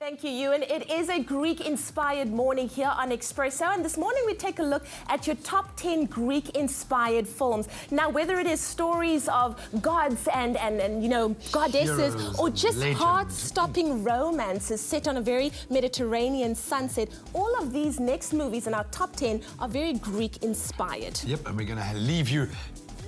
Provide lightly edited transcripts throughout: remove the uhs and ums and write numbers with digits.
Thank you, Ewan. It is a Greek-inspired morning here on Expresso, and this morning we take a look at your top 10 Greek-inspired films. Now, whether it is stories of gods and you know, goddesses, Heroes or just legends. heart-stopping romances set on a very Mediterranean sunset, all of these next movies in our top 10 are very Greek-inspired. Yep, and we're going to leave you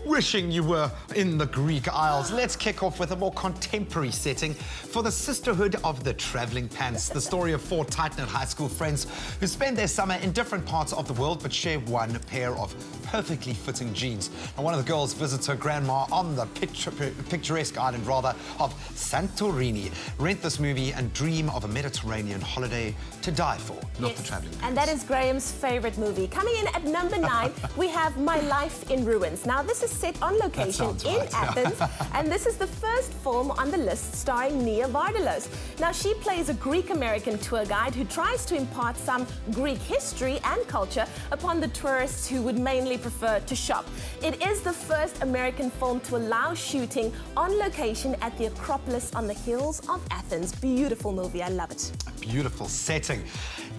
wishing you were in the Greek Isles. Let's kick off with a more contemporary setting for the Sisterhood of the Travelling Pants, the story of four tight-knit high school friends who spend their summer in different parts of the world but share one pair of perfectly fitting jeans. And one of the girls visits her grandma on the picturesque island, of Santorini. Rent this movie and dream of a Mediterranean holiday to die for, not the Travelling Pants. And that is Graham's favourite movie. Coming in at number 9, we have My Life in Ruins. Now, this is set on location in Athens, and this is the first film on the list starring Nia Vardalos. Now, she plays a Greek-American tour guide who tries to impart some Greek history and culture upon the tourists who would mainly prefer to shop. It is the first American film to allow shooting on location at the Acropolis on the hills of Athens. Beautiful movie, I love it. A beautiful setting.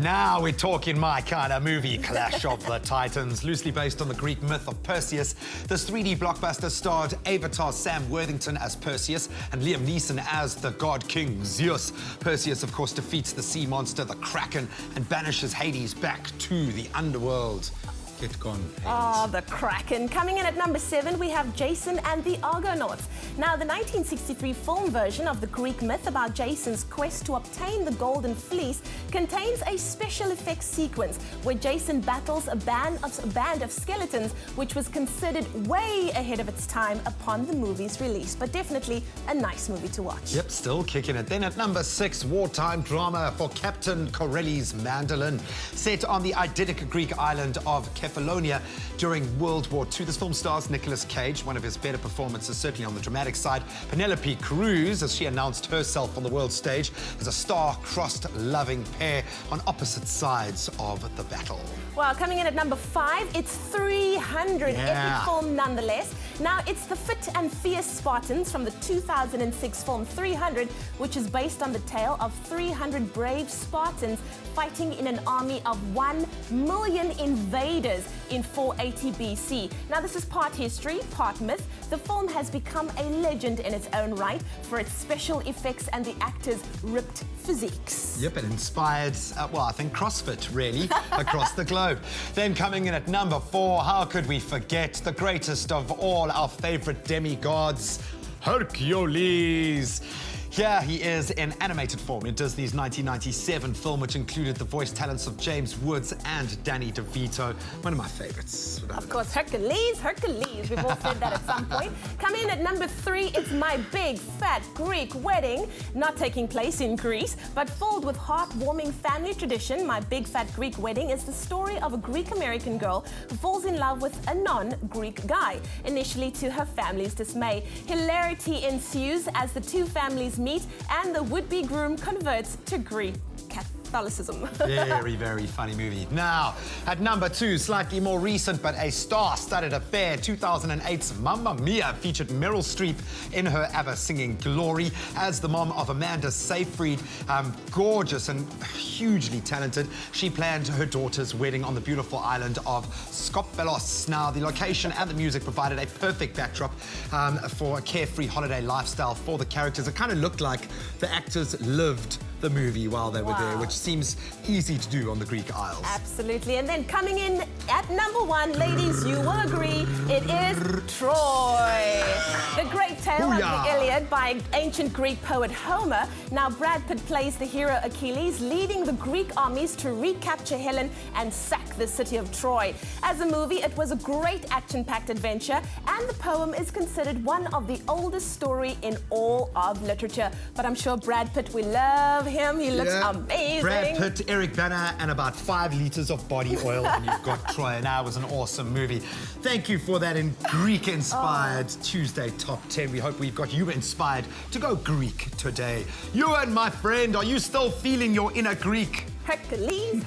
Now we're talking my kind of movie, Clash of the Titans, loosely based on the Greek myth of Perseus. This 3D blockbuster starred Avatar Sam Worthington as Perseus and Liam Neeson as the god king Zeus. Perseus, of course, defeats the sea monster, the Kraken, and banishes Hades back to the Underworld. Get gone, Hades. Oh, the Kraken. Coming in at number 7, we have Jason and the Argonauts. Now, the 1963 film version of the Greek myth about Jason's quest to obtain the Golden Fleece contains a special effects sequence where Jason battles a band of skeletons, which was considered way ahead of its time upon the movie's release. But definitely a nice movie to watch. Yep, still kicking it. Then at number 6, wartime drama for Captain Corelli's Mandolin, set on the idyllic Greek island of Kefalonia during World War II. This film stars Nicolas Cage, one of his better performances, certainly on the dramatic side. Penelope Cruz, as she announced herself on the world stage, as a star-crossed loving pair on opposite sides of the battle. Well, coming in at number 5, it's 300, epic film nonetheless. Now, it's the fit and fierce Spartans from the 2006 film 300, which is based on the tale of 300 brave Spartans fighting in an army of 1 million invaders in 480 BC. Now, this is part history, part myth. The film has become a legend in its own right for its special effects and the actors' ripped physiques. Yep, it inspired, well, I think CrossFit, really, across the globe. Then coming in at number 4, how could we forget the greatest of all our favourite demigods, Hercules. Here he is in animated form in Disney's 1997 film, which included the voice talents of James Woods and Danny DeVito. One of my favorites. Of course, Hercules. We've all said that at some point. Coming in at number 3, it's My Big Fat Greek Wedding, not taking place in Greece, but filled with heartwarming family tradition. My Big Fat Greek Wedding is the story of a Greek-American girl who falls in love with a non-Greek guy, initially to her family's dismay. Hilarity ensues as the two families meet and the would-be groom converts to Greek Catholicism. Very, very funny movie. Now, at number 2, slightly more recent, but a star-studded affair, 2008's Mamma Mia featured Meryl Streep in her ever-singing glory as the mom of Amanda Seyfried. Gorgeous and hugely talented. She planned her daughter's wedding on the beautiful island of Skopelos. Now, the location and the music provided a perfect backdrop for a carefree holiday lifestyle for the characters. It kind of looked like the actors lived the movie while they were there, which seems easy to do on the Greek Isles. Absolutely. And then coming in at number 1, ladies, you will agree, it is Troy. The great tale of the Iliad by ancient Greek poet Homer. Now, Brad Pitt plays the hero Achilles, leading the Greek armies to recapture Helen and sack the city of Troy. As a movie, it was a great action-packed adventure, and the poem is considered one of the oldest story in all of literature. But I'm sure Brad Pitt, we love him. He looks amazing. Brad Pitt, Eric Bana, and about 5 liters of body oil, and you've got Troy. Now, it was an awesome movie. Thank you for that Greek-inspired Tuesday Top 10. We hope we've got you inspired to go Greek today. You and my friend, are you still feeling your inner Greek? Hercules.